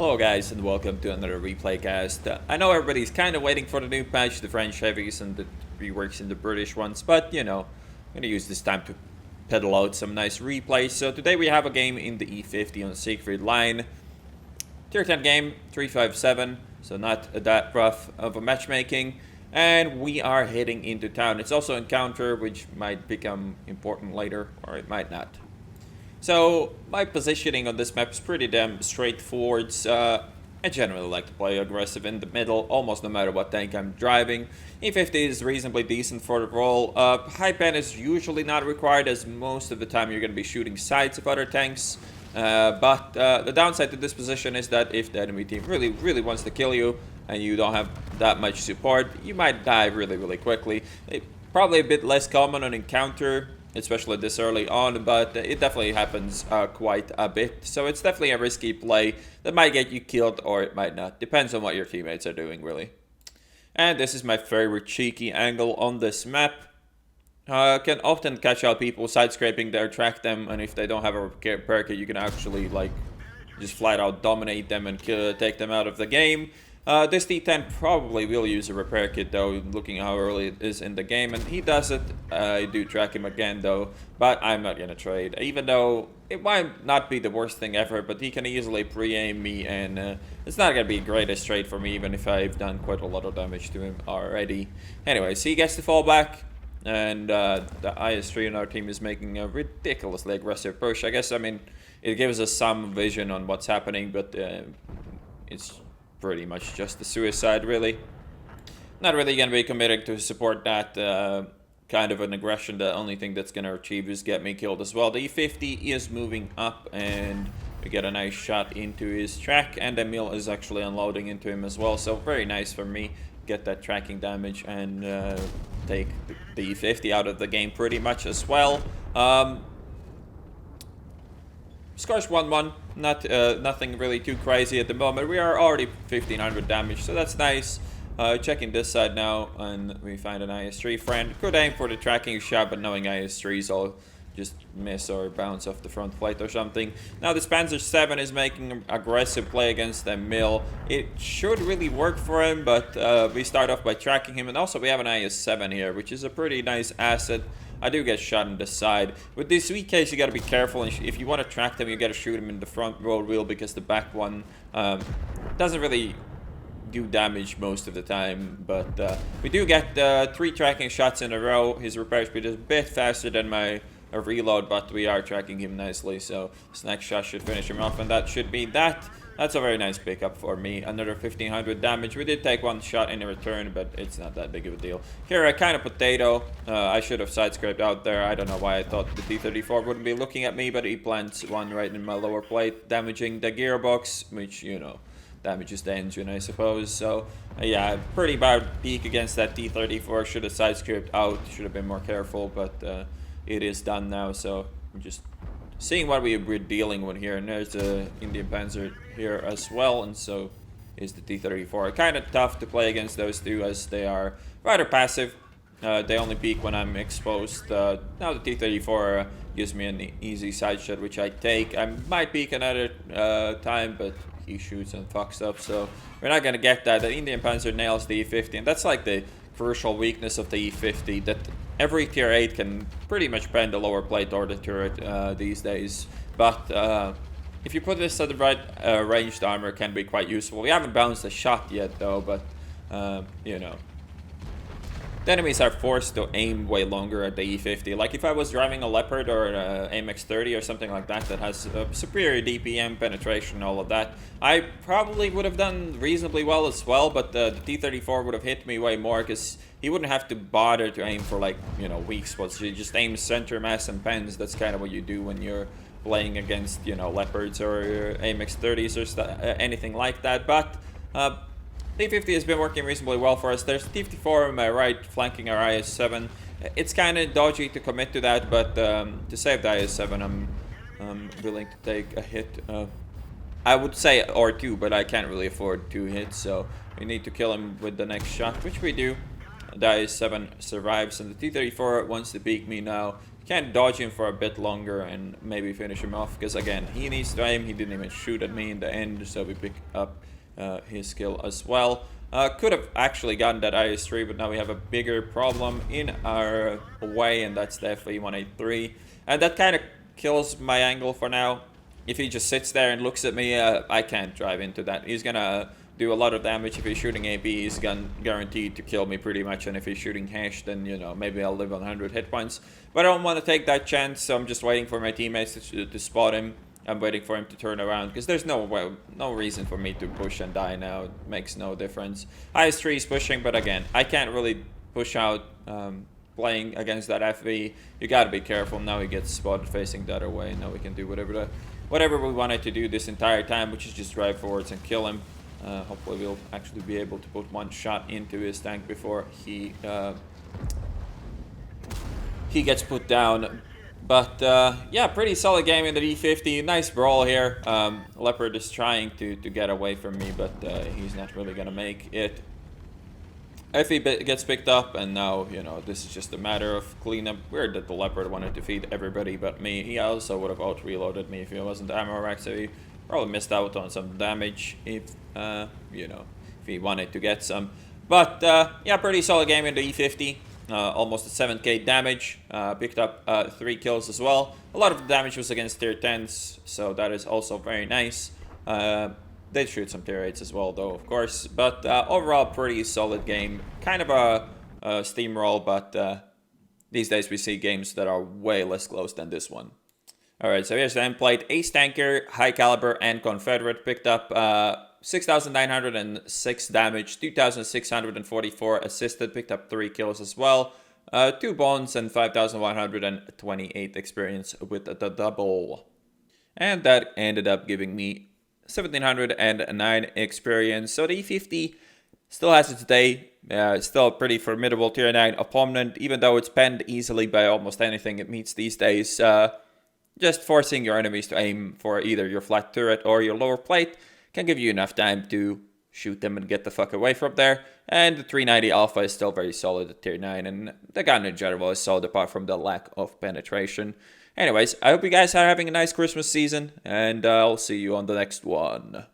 Hello guys and welcome to another replay cast. I know everybody's kind of waiting for the new patch, the French heavies and the reworks in the British ones, but you know, I'm going to use this time to pedal out some nice replays. So today we have a game in the E50 on the Siegfried line. Tier 10 game, 357, so not that rough of a matchmaking. And we are heading into town. It's also an encounter which might become important later, or it might not. So my positioning on this map is pretty damn straightforward. I generally like to play aggressive in the middle, almost no matter what tank I'm driving. E50 is reasonably decent for the role. High pen is usually not required, as most of the time you're going to be shooting sides of other tanks. But the downside to this position is that if the enemy team really wants to kill you and you don't have that much support, you might die really quickly. Probably a bit less common on encounter, especially this early on, but it definitely happens quite a bit. So it's definitely a risky play that might get you killed or it might not. Depends on what your teammates are doing, really. And this is my favorite cheeky angle on this map. Can often catch out people side scraping there, track them, and if they don't have a repair kit, you can actually like just flat out dominate them and take them out of the game. This D10 probably will use a repair kit though, looking how early it is in the game, and he does it. I do track him again though, but I'm not gonna trade, even though it might not be the worst thing ever, but he can easily pre-aim me, and it's not gonna be the greatest trade for me, even if I've done quite a lot of damage to him already. Anyways, he gets to fall back, and the IS-3 on our team is making a ridiculously aggressive push. I guess, I mean, it gives us some vision on what's happening, but it's pretty much just a suicide, really. Not really going to be committing to support that kind of an aggression. The only thing that's going to achieve is get me killed as well. The E50 is moving up, and we get a nice shot into his track, and the mill is actually unloading into him as well. So very nice for me. Get that tracking damage and take the E50 out of the game pretty much as well. Scores 1-1, nothing really too crazy at the moment. We are already 1500 damage, so that's nice. Checking this side now, and we find an IS-3 friend. Could aim for the tracking shot, but knowing IS-3s, I'll just miss or bounce off the front plate or something. Now this Panzer 7 is making an aggressive play against the mill. It should really work for him, but we start off by tracking him, and also we have an IS-7 here, which is a pretty nice asset. I do get shot on the side. With this sweet case, you gotta be careful. If you want to track them, you gotta shoot them in the front road wheel, because the back one doesn't really do damage most of the time. But we do get 3 tracking shots in a row. His repair speed is a bit faster than my reload, but we are tracking him nicely. So this next shot should finish him off, and that should be that. That's a very nice pickup for me. Another 1500 damage. We did take 1 shot in return, but it's not that big of a deal. Here, a kind of potato. I should have side scraped out there. I don't know why I thought the T-34 wouldn't be looking at me, but he plants one right in my lower plate, damaging the gearbox, which, you know, damages the engine, I suppose. So, yeah, pretty bad peak against that T-34. Should have side scraped out. Should have been more careful, but it is done now, so I'm just seeing what we're dealing with here. And there's the Indian Panzer here as well, and so is the T-34. Kind of tough to play against those two, as they are rather passive. They only peek when I'm exposed. Now the T-34 gives me an easy side shot, which I take. I might peek another time, but he shoots and fucks up, so we're not going to get that. The Indian Panzer nails the E50, and that's like the crucial weakness of the E50, that every tier 8 can pretty much bend the lower plate or the turret these days. But if you put this at the right ranged armor, it can be quite useful. We haven't bounced a shot yet though, but you know. The enemies are forced to aim way longer at the E50. Like if I was driving a Leopard or an AMX-30 or something like that, that has superior DPM, penetration, all of that, I probably would have done reasonably well as well, but the T-34 would have hit me way more, because he wouldn't have to bother to aim for, like, you know, weak spots. You just aim center mass and pens. That's kind of what you do when you're playing against, you know, Leopards or AMX-30s or anything like that. But T-50 has been working reasonably well for us. There's T-54 on my right, flanking our IS-7. It's kind of dodgy to commit to that, but to save the IS-7, I'm willing to take a hit. I would say or 2, but I can't really afford 2 hits, so we need to kill him with the next shot, which we do. the IS-7 survives, and the T-34 wants to peek me now. Can't dodge him for a bit longer and maybe finish him off, because again, he needs to aim. He didn't even shoot at me in the end, so we pick up his kill as well. Could have actually gotten that IS-3, but now we have a bigger problem in our way, and that's the FE-183. And that kind of kills my angle for now. If he just sits there and looks at me, I can't drive into that. He's gonna do a lot of damage. If he's shooting AP, he's guaranteed to kill me pretty much. And if he's shooting Hash, then, you know, maybe I'll live on 100 hit points. But I don't want to take that chance, so I'm just waiting for my teammates to spot him. I'm waiting for him to turn around, because there's no reason for me to push and die now. It makes no difference. IS-3 is pushing, but again, I can't really push out playing against that FV. You gotta be careful. Now he gets spotted facing the other way. Now we can do whatever we wanted to do this entire time, which is just drive forwards and kill him. Hopefully we'll actually be able to put one shot into his tank before he gets put down. But yeah, pretty solid game in the D50. Nice brawl here. Leopard is trying to get away from me, but he's not really gonna make it. FE gets picked up, and now, you know, this is just a matter of cleanup. Weird that the Leopard wanted to feed everybody but me. He also would have out-reloaded me if he wasn't ammo rack, so he probably missed out on some damage if, you know, if he wanted to get some. But yeah, pretty solid game in the E50. Almost a 7k damage. Picked up 3 kills as well. A lot of the damage was against tier 10s, so that is also very nice. Did shoot some tier 8s as well, though, of course. But overall, pretty solid game. Kind of a steamroll, but these days we see games that are way less close than this one. Alright, so here's the end plate. Ace Tanker, High Caliber, and Confederate. Picked up 6,906 damage, 2,644 assisted. Picked up 3 kills as well. 2 bones and 5,128 experience with the double. And that ended up giving me 1,709 experience. So the E50 still has its day. Still a pretty formidable tier 9 opponent, even though it's penned easily by almost anything it meets these days. Just forcing your enemies to aim for either your flat turret or your lower plate can give you enough time to shoot them and get the fuck away from there. And the 390 Alpha is still very solid at tier 9, and the gun in general is solid apart from the lack of penetration. Anyways, I hope you guys are having a nice Christmas season, and I'll see you on the next one.